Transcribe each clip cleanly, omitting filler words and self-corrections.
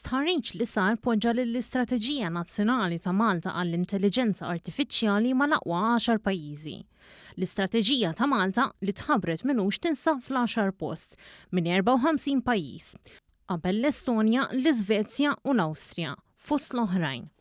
Stħarriġ li sar poġġa lill-Istrateġija Nazzjonali ta' Malta għall-Intelliġenza Artifiċjali mal-aqwa 10 pajjiżi. L-Istrateġija ta' Malta li tħabbret minux tinsab fl-10 post minn 54 pajjiż, qabel l-Estonja, l-Iżvezja u l-Awstrija, fost l-oħrajn.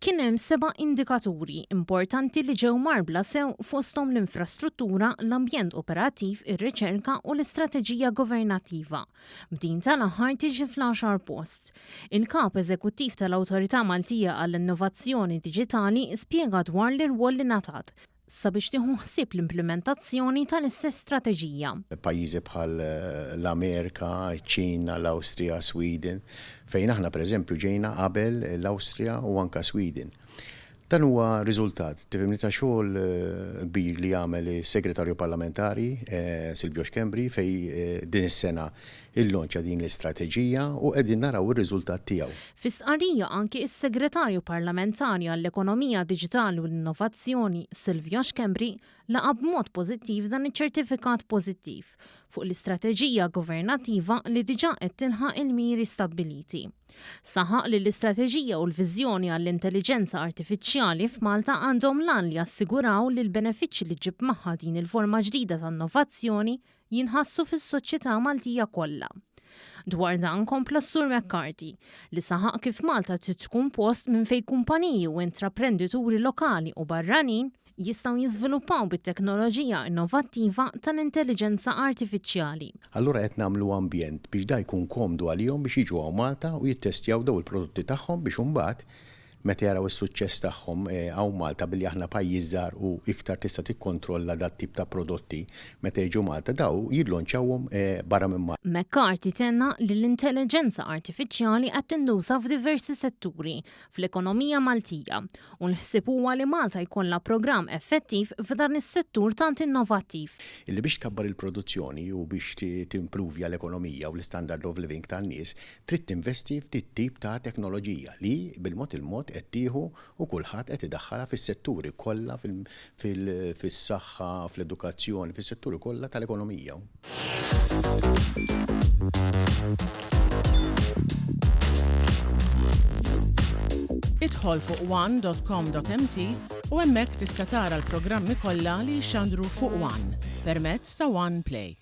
Kien hemm 7 indikaturi importanti li ġew marbla sew fosthom l-infrastruttura, l-ambjent operattiv, ir-riċerka u l-Istrateġija Governattiva. B'din tal-aħħar tiġi fl-10 post. Il-Kap Eżekuttiv tal-Awtorità Maltija għall-Innovazzjoni Diġitali spjega dwar l-irwol li ngħatat sabiex tieħu ħsieb l-implementazzjoni tal-istess strateġija. Pajjiżi bħal l-Amerika, ċina, l-Awstrija, Sweden, fejn aħna pereżempju ġejna qabel l-Awstrija u anke Sweden. Dan huwa riżultat tifhimni ta' xogħol kbir li jagħmel is-Segretarju Parlamentari Silvio Xkembri fej din is-sena il-lonċa din l-istrateġija u qegħdin naraw ir-riżultat tiegħu. Fis-stqarrija anki is-Segretarju Parlamentari għall-Ekonomija Diġitali u l-Innovazzjoni Silvio Xkembri laqa b'mod pożittiv dan iċ-ċertifikat pożittiv fuq l-Istrateġija Governattiva li diġà qed tilħaq il-miri stabbiliti. Saħaq li l-istrateġija u l-viżjoni għall-intelliġenza artifiċjali f'Malta għandhom lan li jassiguraw li l-benefiċċji li ġib magħha din il-forma ġdida ta' innovazzjoni jinħassu fis-soċjetà Maltija kollha. Dwar dan kompla s-Sur McCarthy li saħaq kif Malta trid tkun post minn fejn kumpaniji u intraprendituri lokali u barranin jistgħu jiżviluppaw bit-teknoloġija innovattiva tal-intelliġenza artifiċjali. Allura qed nagħmlu ambjent biex da jkun komdu għalihom biex jiġu hawn Malta u jittestjaw daw il-prodotti tagħhom biex imbagħad meta jaraw is-suċċess tagħhom hawn Malta billi aħna pajjiż żgħar u iktar tista' tikkontrolla dat tip ta' prodotti meta jiġu Malta daw jillonċawhom barra minn Malta. McCarthy tenna li l-intelliġenza artifiċjali qed tinduża f'diversi setturi fl-ekonomija Maltija u l-ħsieb huwa li Malta jkollha programm effettiv f'dan is-settur tant innovattiv. Illi biex tkabbar il-produzzjoni u biex timprovja l-ekonomija u l-standard of living tan-nies trid tinvesti f'tit tip ta' teknoloġija li bil-mod il-mod qed tieħu u kulħadd qed idaħħalha fis-setturi kollha fis-saħħa, fl-edukazzjoni, fis-setturi kollha tal-ekonomija. Idħol fuq one.com.mt u hemmhekk tista' tara l-programmi kollha li jxandru fuq One permezz ta' One Play.